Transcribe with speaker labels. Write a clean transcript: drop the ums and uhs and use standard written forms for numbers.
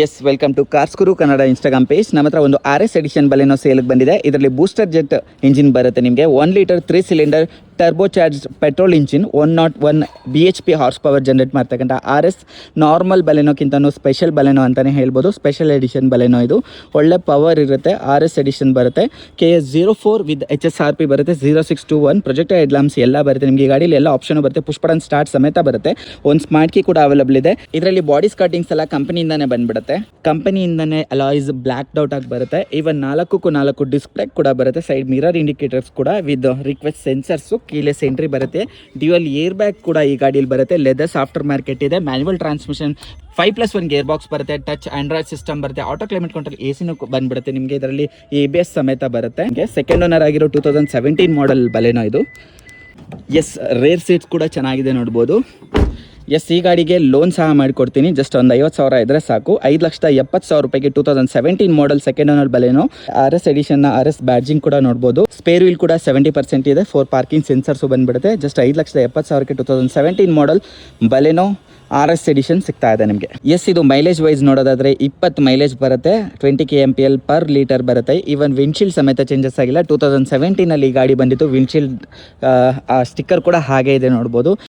Speaker 1: S, welcome to cars Guru Kannada Instagram page. ನಮ್ಮ ಹತ್ರ ಒಂದು RS ಎಡಿಷನ್ ಬಲೆನೋ ಸೇಲ್ಗೆ ಬಂದಿದೆ. ಇದರಲ್ಲಿ ಬೂಸ್ಟರ್ ಜೆಟ್ ಇಂಜಿನ್ ಬರುತ್ತೆ ನಿಮಗೆ. 1 litre 3 cylinder turbo charge petrol engine 101 BHP horse power generate ಮಾಡ್ತಕ್ಕಂಥ RS ನಾರ್ಮಲ್ ಬಲೆನೋಕ್ಕಿಂತನೂ ಸ್ಪೆಷಲ್ ಬಲೆನೋ ಅಂತಲೇ ಹೇಳ್ಬೋದು. ಸ್ಪೆಷಲ್ ಎಡಿಷನ್ ಬಲೆನೋ ಇದು. ಒಳ್ಳೆ ಪವರ್ ಇರುತ್ತೆ. RS ಎಡಿಷನ್ ಬರುತ್ತೆ. KS 04 ವಿತ್ HSRP ಬರುತ್ತೆ. 0621 ಪ್ರೊಜೆಕ್ಟರ್ ಹೆಡ್ ಲ್ಯಾಂಪ್ಸ್ ಎಲ್ಲ ಬರುತ್ತೆ ನಿಮಗೆ. ಗಾಡಿಯಲ್ಲಿ ಎಲ್ಲ ಆಪ್ಷನ್ ಬರುತ್ತೆ. ಪುಷ್ ಬಟನ್ ಸ್ಟಾರ್ಟ್ ಸಮೇತ ಬರುತ್ತೆ. ಒಂದು ಸ್ಮಾರ್ಟ್ ಕೀ ಕೂಡ ಅವೈಲಬಲ್ ಇದೆ. ಇದರಲ್ಲಿ ಬಾಡಿ ಸ್ಕರ್ಟಿಂಗ್ಸ್ ಎಲ್ಲ ಕಂಪನಿಯಿಂದಾನೇ ಬಂದ್ಬಿಡುತ್ತೆ. ಕಂಪನಿಯಿಂದಾನೇ ಅಲಾಯ್ಸ್ ಬ್ಲ್ಯಾಕ್ ಔಟ್ ಆಗಿ ಬರುತ್ತೆ. ಈವನ್ 4 ಡಿಸ್ಪ್ಲೇ ಕೂಡ ಬರುತ್ತೆ. ಸೈಡ್ ಮಿರರ್ ಇಂಡಿಕೇಟರ್ಸ್ ಕೂಡ with request sensors, keyless entry ಬರುತ್ತೆ. ಡ್ಯುಯಲ್ ಏರ್ ಬ್ಯಾಗ್ ಕೂಡ ಈ ಗಾಡಿಯಲ್ಲಿ ಬರುತ್ತೆ. ಲೆದರ್ಸ್ ಆಫ್ಟರ್ ಮಾರ್ಕೆಟ್ ಇದೆ. ಮ್ಯಾನ್ಯುವಲ್ ಟ್ರಾನ್ಸ್ಮಿಷನ್ 5+1 ಗೇರ್ ಬಾಕ್ಸ್ ಬರುತ್ತೆ. ಟಚ್ ಆಂಡ್ರಾಯ್ಡ್ ಸಿಸ್ಟಮ್ ಬರುತ್ತೆ. ಆಟೋ ಕ್ಲೈಮೇಟ್ ಕಂಟ್ರೋಲ್ AC ಬಂದ್ಬಿಡುತ್ತೆ ನಿಮಗೆ. ಇದರಲ್ಲಿ ABS ಸಮೇತ ಬರುತ್ತೆ. ಸೆಕೆಂಡ್ ಓನರ್ ಆಗಿರೋ 2017 ಮಾಡೆಲ್ ಬಲೆನೋ ಇದು. ಎಸ್, ರೇರ್ ಸೀಟ್ಸ್ ಕೂಡ ಚೆನ್ನಾಗಿದೆ ನೋಡ್ಬೋದು. ಎಸ್, ಈ ಗಾಡಿಗೆ ಲೋನ್ ಸಹ ಮಾಡಿಕೊಡ್ತೀನಿ. ಜಸ್ಟ್ ಒಂದು 50,000 ಇದ್ರೆ ಸಾಕು. 5,70,000 ರೂಪಾಯಿಗೆ 2017 model second owner Baleno. RS ಎಡಿಷನ್ನ RS ಬ್ಯಾಡ್ಜಿಂಗ್ ಕೂಡ ನೋಡ್ಬೋದು. ಸ್ಪೇರ್ ವೀಲ್ ಕೂಡ 70% ಇದೆ. 4 ಪಾರ್ಕಿಂಗ್ ಸೆನ್ಸರ್ಸು ಬಂದ್ಬಿಡುತ್ತೆ. ಜಸ್ಟ್ 5,70,000ಕ್ಕೆ 2017 ಮಾಡೆಲ್ ಬಲೆನೋ RS ಎಡಿಷನ್ ಸಿಗ್ತಾ ಇದೆ ನಿಮಗೆ. ಎಸ್, ಇದು ಮೈಲೇಜ್ ವೈಸ್ ನೋಡೋದಾದರೆ 20 ಮೈಲೇಜ್ ಬರುತ್ತೆ. 20 kmpl ಪರ್ ಲೀಟರ್ ಬರುತ್ತೆ. ಈವನ್ ವಿಂಡ್ಶೀಲ್ಡ್ ಸಮೇತ ಚೇಂಜಸ್ ಆಗಿಲ್ಲ. 2017 ಈ ಗಾಡಿ ಬಂದಿತ್ತು. ವಿಂಡ್ಶೀಲ್ಡ್ ಸ್ಟಿಕ್ಕರ್ ಕೂಡ ಹಾಗೆ ಇದೆ ನೋಡ್ಬೋದು.